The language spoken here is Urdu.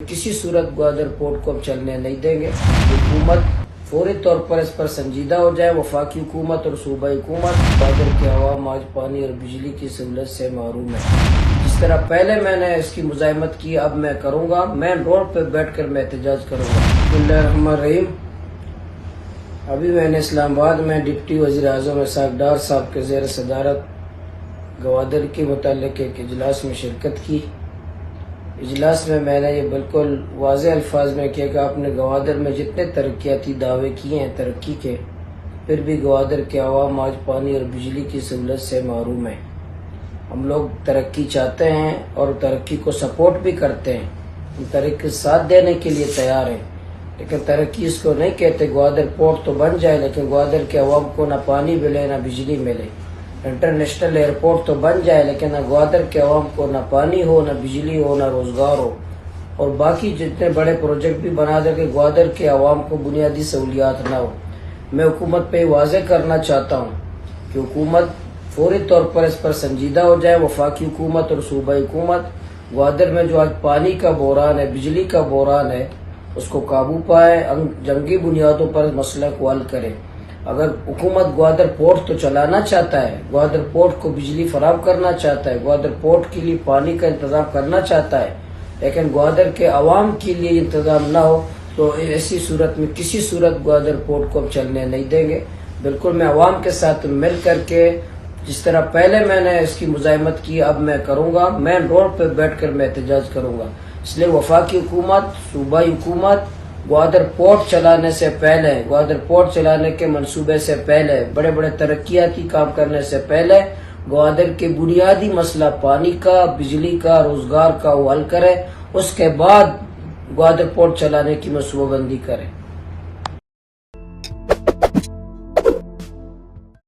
کسی صورت گوادر پورٹ کو ہم چلنے نہیں دیں گے۔ حکومت فوری طور پر اس پر سنجیدہ ہو جائے۔ وفاقی حکومت اور صوبائی حکومت گوادر کے عوام آج پانی اور بجلی کی سہولت سے محروم ہے۔ جس طرح پہلے میں نے اس کی مزاحمت کی، اب میں کروں گا، مین روڈ پہ بیٹھ کر میں احتجاج کروں گا۔ بسم اللہ الرحمن الرحیم۔ ابھی میں نے اسلام آباد میں ڈپٹی وزیر اعظم اسحاق ڈار صاحب کے زیر صدارت گوادر کے متعلق ایک اجلاس میں شرکت کی۔ اجلاس میں نے یہ بالکل واضح الفاظ میں کہا کہ آپ نے گوادر میں جتنے ترقیاتی دعوے کیے ہیں ترقی کے، پھر بھی گوادر کے عوام آج پانی اور بجلی کی سہولت سے محروم ہیں۔ ہم لوگ ترقی چاہتے ہیں اور ترقی کو سپورٹ بھی کرتے ہیں، ہم ترقی کا ساتھ دینے کے لیے تیار ہیں، لیکن ترقی اس کو نہیں کہتے گوادر پورٹ تو بن جائے لیکن گوادر کے عوام کو نہ پانی ملے نہ بجلی ملے۔ انٹرنیشنل ایئرپورٹ تو بن جائے لیکن نہ گوادر کے عوام کو نہ پانی ہو، نہ بجلی ہو، نہ روزگار ہو، اور باقی جتنے بڑے پروجیکٹ بھی بنا دے کہ گوادر کے عوام کو بنیادی سہولیات نہ ہو۔ میں حکومت پہ واضح کرنا چاہتا ہوں کہ حکومت فوری طور پر اس پر سنجیدہ ہو جائے۔ وفاقی حکومت اور صوبائی حکومت گوادر میں جو آج پانی کا بحران ہے، بجلی کا بحران ہے، اس کو قابو پائے، جنگی بنیادوں پر مسئلہ کو حل کرے۔ اگر حکومت گوادر پورٹ تو چلانا چاہتا ہے، گوادر پورٹ کو بجلی فراہم کرنا چاہتا ہے، گوادر پورٹ کے لیے پانی کا انتظام کرنا چاہتا ہے، لیکن گوادر کے عوام کے لیے انتظام نہ ہو تو ایسی صورت میں کسی صورت گوادر پورٹ کو ہم چلنے نہیں دیں گے۔ بالکل میں عوام کے ساتھ مل کر کے، جس طرح پہلے میں نے اس کی مزاحمت کی، اب میں کروں گا، مین روڈ پہ بیٹھ کر میں احتجاج کروں گا۔ اس لیے وفاقی حکومت، صوبائی حکومت گوادر پورٹ چلانے سے پہلے، گوادر پورٹ چلانے کے منصوبے سے پہلے، بڑے بڑے ترقیاتی کام کرنے سے پہلے گوادر کے بنیادی مسئلہ پانی کا، بجلی کا، روزگار کا وہ حل کرے، اس کے بعد گوادر پورٹ چلانے کی منصوبہ بندی کرے۔